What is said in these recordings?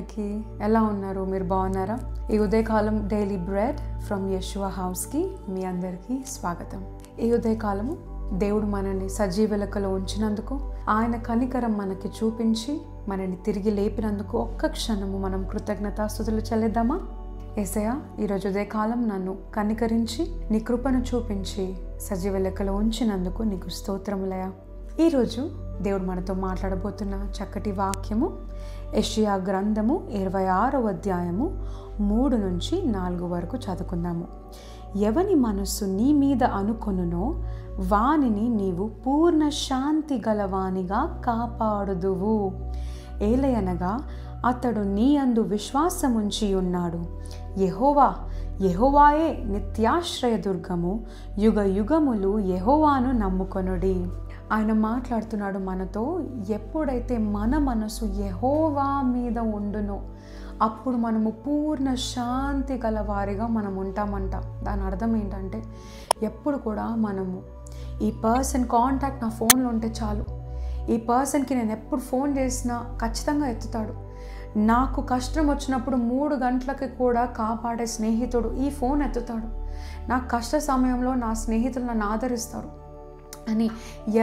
అందరికీ ఎలా ఉన్నారు? మీరు బాగున్నారా? ఈ ఉదయకాలం డైలీ బ్రెడ్ ఫ్రమ్ యెషువా హౌస్కి మీ అందరికీ స్వాగతం. ఈ ఉదయకాలము దేవుడు మనల్ని సజీవ లెక్కలో ఉంచినందుకు, ఆయన కనికరం మనకి చూపించి మనల్ని తిరిగి లేపినందుకు ఒక్క క్షణము మనం కృతజ్ఞతాస్తుతులు చెల్లిద్దామా? యేసయ్యా, ఈరోజు ఉదయకాలం నన్ను కనికరించి నీ కృపను చూపించి సజీవ లెక్కలో ఉంచినందుకు నీకు స్తోత్రములయ్యా. ఈరోజు దేవుడు మనతో మాట్లాడబోతున్న చక్కటి వాక్యము యెషయా గ్రంథము 26వ అధ్యాయము 3 నుంచి 4 వరకు చదువుకుందాము. ఎవని మనస్సు నీ మీద అనుకొనునో వానిని నీవు పూర్ణ శాంతి గలవానిగా కాపాడుదువు. ఏలయనగా అతడు నీ అందు విశ్వాసముంచి ఉన్నాడు. యెహోవాయే నిత్యాశ్రయ దుర్గము, యుగ యుగములు యెహోవాను నమ్ముకొనుడి. ఆయన మాట్లాడుతున్నాడు మనతో. ఎప్పుడైతే మన మనసు యెహోవా మీద ఉండునో అప్పుడు మనము పూర్ణ శాంతి గల వారిగా మనం ఉంటామంట. దాని అర్థం ఏంటంటే, ఎప్పుడు కూడా మనము ఈ పర్సన్ కాంటాక్ట్ నా ఫోన్లో ఉంటే చాలు, ఈ పర్సన్కి నేను ఎప్పుడు ఫోన్ చేసినా ఖచ్చితంగా ఎత్తుతాడు, నాకు కష్టం వచ్చినప్పుడు 3 గంటలకి కూడా కాపాడే స్నేహితుడు ఈ ఫోన్ ఎత్తుతాడు, నా కష్ట సమయంలో నా స్నేహితులు నన్ను ఆదరిస్తారు అని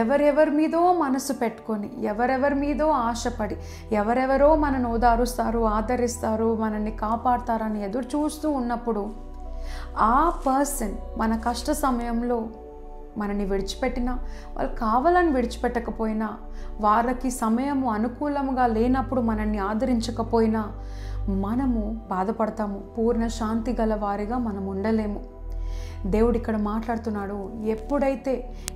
ఎవరెవరి మీదో మనసు పెట్టుకొని, ఎవరెవరి మీదో ఆశపడి, ఎవరెవరో మనను ఓదారుస్తారు, ఆదరిస్తారు, మనల్ని కాపాడతారని ఎదురు చూస్తూ ఉన్నప్పుడు ఆ పర్సన్ మన కష్ట సమయంలో మనని విడిచిపెట్టినా, వాళ్ళు కావాలని విడిచిపెట్టకపోయినా, వారికి సమయము అనుకూలంగా లేనప్పుడు మనల్ని ఆదరించకపోయినా మనము బాధపడతాము. పూర్ణ శాంతి గల వారిగా మనం ఉండలేము. దేవుడు ఇక్కడ మాట్లాడుతున్నాడు, ఎప్పుడైతే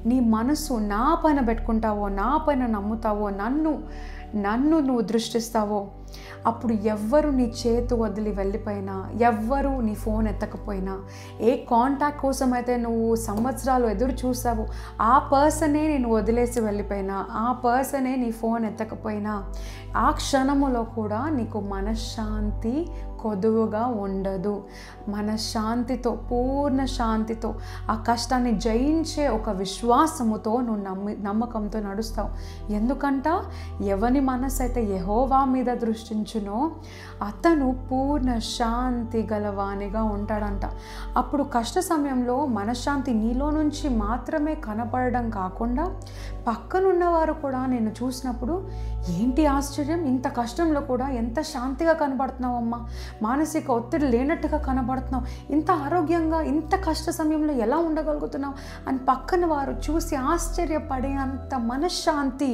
నీ మనసు నా పైన పెట్టుకుంటావో, నా పైన నమ్ముతావో, నన్ను నువ్వు దృష్టిస్తావో, అప్పుడు ఎవ్వరు నీ చేతు వదిలి వెళ్ళిపోయినా, ఎవ్వరు నీ ఫోన్ ఎత్తకపోయినా, ఏ కాంటాక్ట్ కోసం అయితే నువ్వు సంవత్సరాలు ఎదురు చూసావో ఆ పర్సనే నేను వదిలేసి వెళ్ళిపోయినా, ఆ పర్సనే నీ ఫోన్ ఎత్తకపోయినా, ఆ క్షణములో కూడా నీకు మనశ్శాంతి కొదువుగా ఉండదు. మనశ్శాంతితో, పూర్ణ శాంతితో, ఆ కష్టాన్ని జయించే ఒక విశ్వాసముతో నువ్వు నమ్మకంతో నడుస్తావు. ఎందుకంట, ఎవని మనసు అయితే యెహోవా మీద దృష్టించునో అతను పూర్ణ శాంతి గలవానిగా ఉంటాడంట. అప్పుడు కష్ట సమయంలో మనశ్శాంతి నీలో నుంచి మాత్రమే కనపడడం కాకుండా పక్కనున్నవారు కూడా నేను చూసినప్పుడు, ఏంటి ఆశ్చర్యం, ఇంత కష్టంలో కూడా ఎంత శాంతిగా కనబడుతున్నావు అమ్మా, మానసిక ఒత్తిడి లేనట్టుగా కనబడుతున్నావు, ఇంత ఆరోగ్యంగా ఇంత కష్ట సమయంలో ఎలా ఉండగలుగుతున్నావు అని పక్కన వారు చూసి ఆశ్చర్యపడే అంత మనశ్శాంతి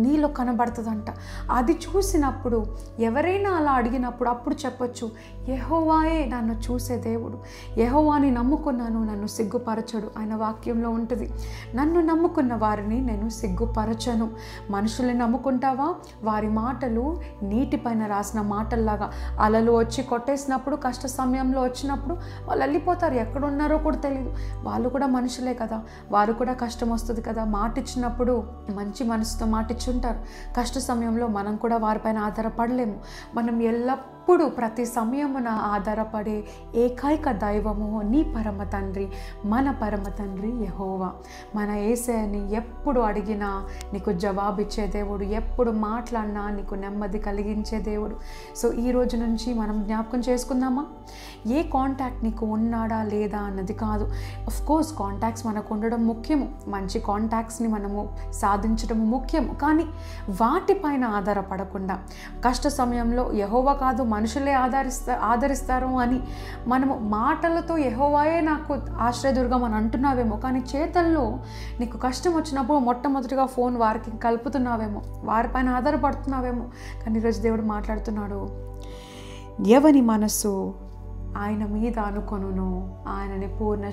నీలో కనబడుతుందంట. అది చూసినప్పుడు ఎవరైనా అలా అడిగినప్పుడు అప్పుడు చెప్పొచ్చు, యెహోవాయే నన్ను చూసే దేవుడు, యెహోవాని నమ్ముకున్నాను, నన్ను సిగ్గుపరచడు. ఆయన వాక్యంలో ఉంటుంది, నన్ను నమ్ముకున్న వారిని నేను సిగ్గుపరచను. మనుషుల్ని నమ్ముకుంటావా, వారి మాటలు నీటిపైన రాసిన మాటల్లాగా అలలు వచ్చి కొట్టేసినప్పుడు, కష్ట సమయంలో వచ్చినప్పుడు వాళ్ళు వెళ్ళిపోతారు, ఎక్కడున్నారో కూడా తెలియదు. వాళ్ళు కూడా మనుషులే కదా, వారు కూడా కష్టం వస్తుంది కదా, మాటిచ్చినప్పుడు మంచి మనసుతో మాటిచ్చుంటారు. కష్ట సమయంలో మనం కూడా వారిపైన ఆధారపడలేము. మనం ఎల్లప్పుడూ ప్రతి సమయమున ఆధారపడే ఏకైక దైవము నీ పరమ తండ్రి, మన పరమ తండ్రి యెహోవా. మన యేసయ్యని ఎప్పుడు అడిగినా నీకు జవాబిచ్చే దేవుడు, ఎప్పుడు మాట్లాడినా నీకు నెమ్మది కలిగించే దేవుడు. సో ఈ రోజు నుంచి మనం జ్ఞాపకం చేసుకుందామా, ఏ కాంటాక్ట్ నీకు ఉన్నాడా లేదా అన్నది కాదు. ఆఫ్ కోర్స్ కాంటాక్ట్స్ మనకు ఉండడం ముఖ్యము, మంచి కాంటాక్ట్స్ని మనము సాధించడం ముఖ్యము. కానీ వాటిపైన ఆధారపడకుండా, కష్ట సమయంలో యెహోవా కాదు మనుషులే ఆదరిస్తారు అని మనము మాటలతో యెహోవాయే నాకు ఆశ్రయదుర్గం అని అంటున్నావేమో, కానీ చేతల్లో నీకు కష్టం వచ్చినప్పుడు మొట్టమొదటిగా ఫోన్ వారికి కలుపుతున్నావేమో, వారిపైన ఆధారపడుతున్నావేమో. కానీ ఈరోజు దేవుడు మాట్లాడుతున్నాడు, ఎవని మనసు ఆయన మీద అనుకొనునో ఆయనని పూర్ణ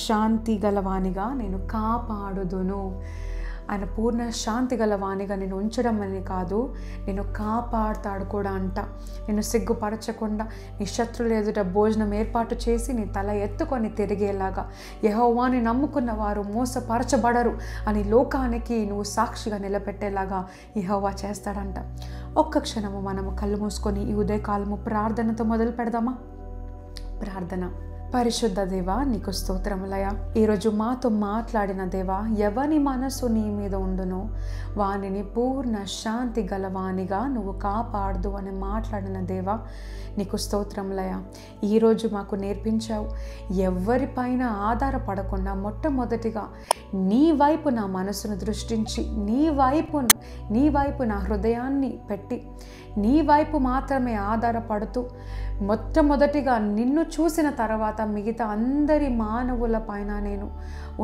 శాంతి గలవానిగా నేను కాపాడుదును. ఆయన పూర్ణ శాంతి గలవానిగా నేను ఉంచడం అని కాదు, నేను కాపాడుతాడు కూడా అంట. నేను సిగ్గుపరచకుండా నీ శత్రువుల ఎదుట భోజనం ఏర్పాటు చేసి నీ తల ఎత్తుకొని తిరిగేలాగా, యెహోవాని నమ్ముకున్న వారు మోసపరచబడరు అని లోకానికి నువ్వు సాక్షిగా నిలబెట్టేలాగా యెహోవా చేస్తాడంట. ఒక్క క్షణము మనము కళ్ళు మూసుకొని ఈ ఉదయకాలము ప్రార్థనతో మొదలు పెడదామా? ప్రార్థన. పరిశుద్ధ దేవా, నీకు స్తోత్రములయ. ఈరోజు మాతో మాట్లాడిన దేవా, ఎవని మనసు నీ మీద ఉండునో వానిని పూర్ణ శాంతి గలవానిగా నువ్వు కాపాడు అని మాట్లాడిన దేవా, నీకు స్తోత్రములయ. ఈరోజు మాకు నేర్పించావు, ఎవరిపైన ఆధారపడకుండా మొట్టమొదటిగా నీ వైపు నా మనసును దృష్టించి నీ వైపు నా హృదయాన్ని పెట్టి నీ వైపు మాత్రమే ఆధారపడుతూ మొట్టమొదటిగా నిన్ను చూసిన తర్వాత మిగతా అందరి మానవుల పైన నేను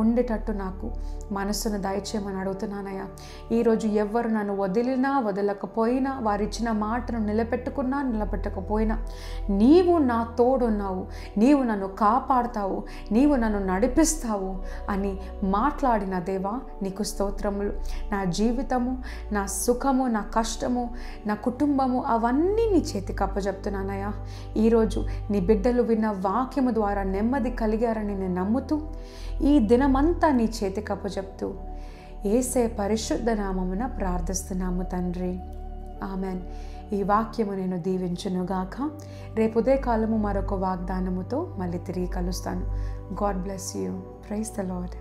ఉండేటట్టు నాకు మనసును దయచేయమని అడుగుతున్నానయ్యా. ఈరోజు ఎవరు నన్ను వదిలినా వదలకపోయినా, వారిచ్చిన మాటను నిలబెట్టుకున్నా నిలబెట్టకపోయినా, నీవు నా తోడున్నావు, నీవు నన్ను కాపాడుతావు, నీవు నన్ను నడిపిస్తావు అని మాట్లాడిన దేవా, నీకు స్తోత్రములు. నా జీవితము, నా సుఖము, నా కష్టము, నా కుటుంబము అవన్నీ నీ చేతికి అప్పచెప్తున్నానయ్యా. ఈరోజు నీ బిడ్డలు విన్న వాక్యము ద్వారా నెమ్మది కలిగారని నేను నమ్ముతూ ఈ దినమంతా నీ చేతికి అప్పచెప్తూ యేసే పరిశుద్ధ నామమున ప్రార్థిస్తున్నాము తండ్రి, ఆమెన్. ఈ వాక్యము నేను దీవించునుగాక. రేపు ఉదయకాలము మరొక వాగ్దానముతో మళ్ళీ తిరిగి కలుస్తాను. God bless you. Praise the lord.